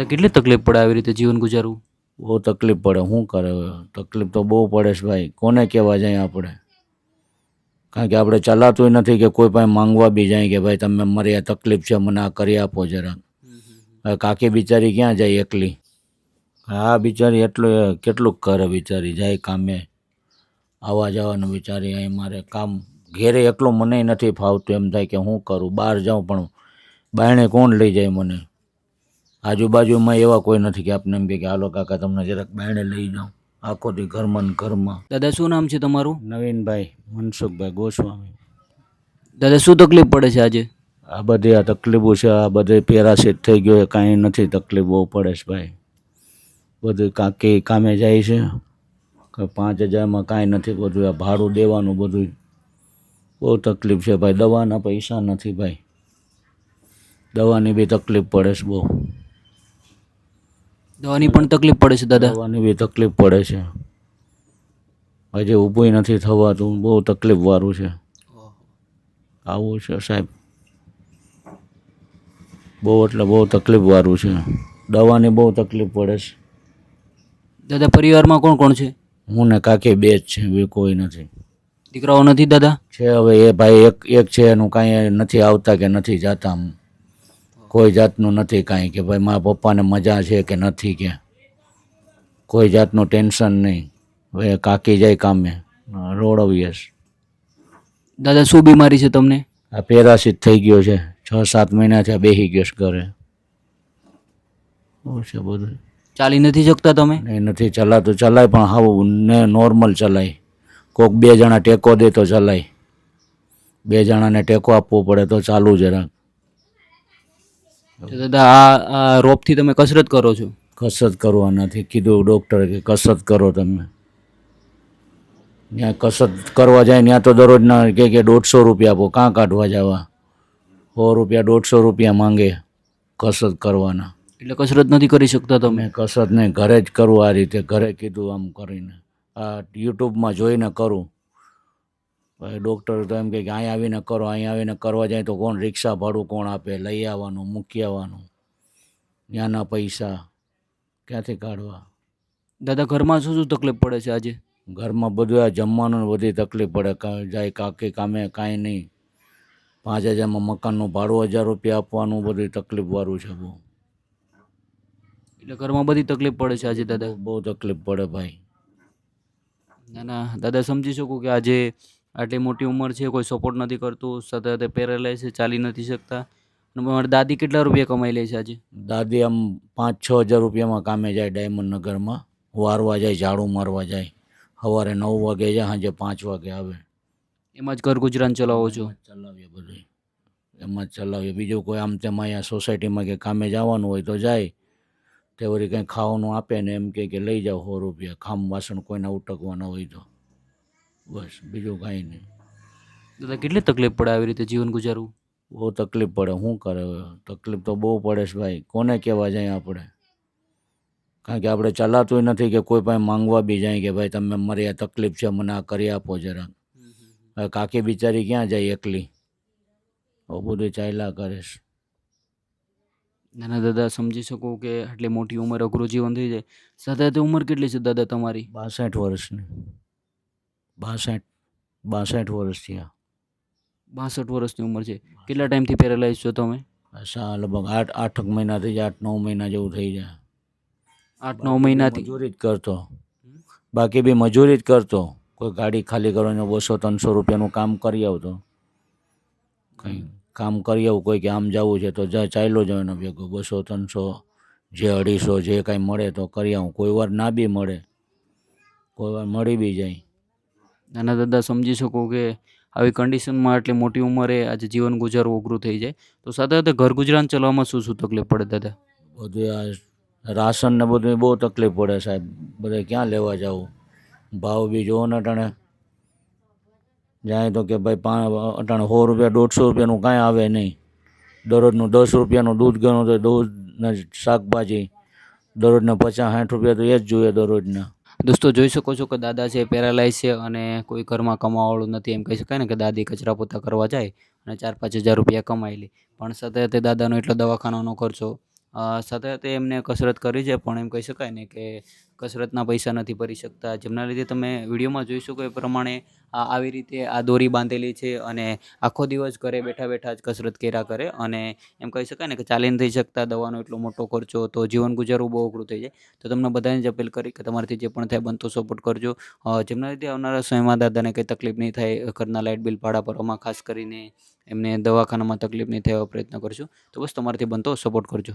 દાદા કેટલી તકલીફ પડે આવી રીતે જીવન ગુજારવું? બહુ તકલીફ પડે, શું કરે હવે? તકલીફ તો બહુ પડે છે ભાઈ, કોને કહેવા જાય આપણે? કારણ કે આપણે ચલાતું નથી કે કોઈ પાસે માંગવા બી જાય કે ભાઈ તમે મારી આ તકલીફ છે મને આ કરી આપો જરા. હવે કાકી બિચારી ક્યાં જાય એકલી? હા બિચારી એટલું કેટલું કરે, બિચારી જાય કામે આવવા જવાનું, બિચારી અહીં મારે કામ ઘેરે એકલું મને નથી ફાવતું, એમ થાય કે શું કરું, બહાર જાઉં પણ બાયણે કોણ લઈ જાય મને? આજુબાજુમાં એવા કોઈ નથી કે આપને એમ કે હાલો કાકા તમને જરાક બાયણે લઈ જાઉં, આખો દી ઘરમાં ને ઘરમાં. દાદા શું નામ છે તમારું? નવીનભાઈ મનસુખભાઈ ગોસ્વામી. દાદા શું તકલીફ પડે છે આજે? આ બધી આ તકલીફો છે, આ બધે પેરાસીટ થઈ ગયો એ કાંઈ નથી, તકલીફ બહુ પડે છે ભાઈ. બધું કાકી કામે જાય છે, 5,000માં કાંઈ નથી, બધું આ ભાડું દેવાનું બધું બહુ તકલીફ છે ભાઈ. દવાના પૈસા નથી ભાઈ, દવાની બી તકલીફ પડે છે બહુ. દવાની પણ તકલીફ પડે છે દાદા? દવાની બી તકલીફ પડે છે, હજી ઊભું નથી થવાતું, બહુ તકલીફવાળું છે. આવું છે સાહેબ, બહુ એટલે બહુ તકલીફવાળું છે, દવાની બહુ તકલીફ પડે છે. દાદા પરિવારમાં કોણ કોણ છે? હું ને કાકી બે જ છે, બી કોઈ નથી. દીકરાઓ નથી દાદા? છે હવે એ ભાઈ એક છે, એનું કાંઈ નથી આવતા કે નથી જાતા, કોઈ જાતનું નથી કાંઈ કે ભાઈ મારા પપ્પાને મજા છે કે નથી, કે કોઈ જાતનું ટેન્શન નહીં. હવે કાકી જાય કામે, રોડવીએ છે. દાદા શું બીમારી છે તમને? આ પેરાસીટ થઈ ગયો છે, 6-7 મહિના થયા બેસી ગયો છે ઘરે. શું છે બધું? ચાલી નથી શકતા તમે? નહીં નથી ચલાતું, ચલાય પણ હાવ ને નોર્મલ ચલાય, કોઈક 2 જણા ટેકો દે તો ચલાય, 2 જણાને ટેકો આપવો પડે તો ચાલુ જરાક. દાદા આ રોપથી તમે કસરત કરો છો? કસરત કરવાનાથી કીધું ડૉક્ટરે કે કસરત કરો તમે. ત્યાં કસરત કરવા જાય ત્યાં તો દરરોજના કે 150 રૂપિયા આપો, કાં કાઢવા જવા? 100 રૂપિયા 150 રૂપિયા માંગે કસરત કરવાના. એટલે કસરત નથી કરી શકતા તમે? કસરત નહીં, ઘરે જ કરું આ રીતે, ઘરે કીધું આમ કરીને, આ યુટ્યુબમાં જોઈને કરું. ભાઈ ડૉક્ટર તો એમ કે અહીં આવીને કરો, અહીં આવીને કરવા જાય તો કોણ રિક્ષા ભાડું કોણ આપે, લઈ આવવાનું મૂકી આવવાનું, ત્યાંના પૈસા ક્યાંથી કાઢવા? દાદા ઘરમાં શું શું તકલીફ પડે છે આજે? ઘરમાં બધું આ જમવાનું બધી તકલીફ પડે, જાય કાકી કામે કાંઈ નહીં, 5,000માં મકાનનું ભાડું 1,000 રૂપિયા આપવાનું, બધું તકલીફવાળું છે બહુ. એટલે ઘરમાં બધી તકલીફ પડે છે આજે દાદા? બહુ તકલીફ પડે ભાઈ. ના ના દાદા સમજી શકું કે આજે આટલી મોટી ઉંમર છે, કોઈ સપોર્ટ નથી કરતું, સતત પેરેલાઇઝ છે, ચાલી નથી શકતા. અને મારી દાદી કેટલા રૂપિયા કમાઈ લે છે આજે? દાદી આમ 5-6 હજાર રૂપિયામાં કામે જાય, ડાયમંડ નગરમાં વારવા જાય, ઝાડુ મારવા જાય, સવારે 9 વાગે જાય, સાંજે 5 વાગે આવે. એમાં જ ઘર ગુજરાન ચલાવો છો? ચલાવીએ બધું એમાં જ ચલાવીએ, બીજું કોઈ આમ તેમ અહીંયા સોસાયટીમાં કે કામે જવાનું હોય તો જાય, તે વળી કંઈ ખાવાનું આપે ને એમ કે લઈ જાઓ 100 રૂપિયા, ખામ વાસણ કોઈને ઉટકવાના હોય તો, બસ બીજું કાંઈ નહીં. દાદા કેટલી તકલીફ પડે આવી રીતે જીવન ગુજારવું? બહુ તકલીફ પડે, શું કરે હવે? તકલીફ તો બહુ પડે છે ભાઈ, કોને કહેવા જાય આપણે? કારણ કે આપણે ચલાતું નથી કે કોઈ પાસે માંગવા બી જાય કે ભાઈ તમે મારી આ તકલીફ છે મને આ કરી આપો જરાક. હવે કાકી બિચારી ક્યાં જાય એકલી? આવું બધું ચાલ્યા કરે છે. નાના દાદા સમજી શકું કે આટલી મોટી ઉંમર અઘરું જીવન થઈ જાય. સાથે ઉંમર કેટલી છે દાદા તમારી? 62 વર્ષની. 62 વર્ષ થયા. 62 વર્ષની ઉંમર છે. કેટલા ટાઈમથી પેરેલાઇઝ છો તમે? લગભગ 8 મહિના થઈ જાય, 8-9 મહિના જેવું થઈ જાય. 8-9 મહિનાથી મજૂરી જ કરતો, બાકી બી મજૂરી જ કરતો. કોઈ ગાડી ખાલી કરવાનું 200-300 રૂપિયાનું કામ કરી આવતો, કંઈ કામ કરી આવું, કોઈ કે આમ જવું છે તો ચાલ્યો જાવ એનો ભેગો, 200-300 જે 250 જે કાંઈ મળે તો કરી આવું. કોઈ વાર ના બી મળે, કોઈ વાર મળી બી જાય. નાના દાદા સમજી શકું કે આવી કન્ડિશનમાં આટલી મોટી ઉંમરે આજે જીવન ગુજારવું અઘરું થઈ જાય. તો સાથે સાથે ઘર ગુજરાન ચલાવવામાં શું શું તકલીફ પડે દાદા? બધું આ રાશન ને બધું બહુ તકલીફ પડે સાહેબ, બધે ક્યાં લેવા જવું? ભાવ બી જોવો ને અટાણે જાય તો કે ભાઈ અટાણે 100 રૂપિયા 150 રૂપિયાનું કાંઈ આવે નહીં. દરરોજનું 10 રૂપિયાનું દૂધ ગણો તો દૂધ ને શાકભાજી દરરોજના 50-60 રૂપિયા તો એ જ જોઈએ દરરોજના. દોસ્તો જોઈ શકો છો કે દાદા છે પેરાલાઇઝ છે અને કોઈ ઘરમાં કમાવાવાળું નથી. એમ કહી શકાય ને કે દાદી કચરા પોતા કરવા જાય અને 4-5 હજાર રૂપિયા કમાઈ લે, પણ સાથે દાદાનો એટલો દવાખાનાનો ખર્ચો, સાથે સાથે એમને કસરત કરી છે, પણ એમ કહી શકાય ને કે કસરતના પૈસા નથી ભરી શકતા, જેમના લીધે તમે વિડીયોમાં જોઈ શકો એ પ્રમાણે આવી રીતે આ દોરી બાંધેલી છે અને આખો દિવસ ઘરે બેઠા બેઠા જ કસરત કર્યા કરે, અને એમ કહી શકાય ને કે ચાલી નથી શકતા, દવાનો એટલો મોટો ખર્ચો, તો જીવન ગુજારવું બહુ અઘરું થઈ જાય. તો તમને બધાને જ અપીલ કરી કે તમારાથી જે પણ થાય બનતો સપોર્ટ કરજો, જેમના લીધે આવનારા સમયમાં દાદાને કંઈ તકલીફ નહીં થાય, ઘરના લાઇટ બિલ ભાડા ભરવામાં ખાસ કરીને એમને દવાખાનામાં તકલીફ નહીં થાય એવો પ્રયત્ન કરજો. તો બસ તમારાથી બનતો સપોર્ટ કરજો.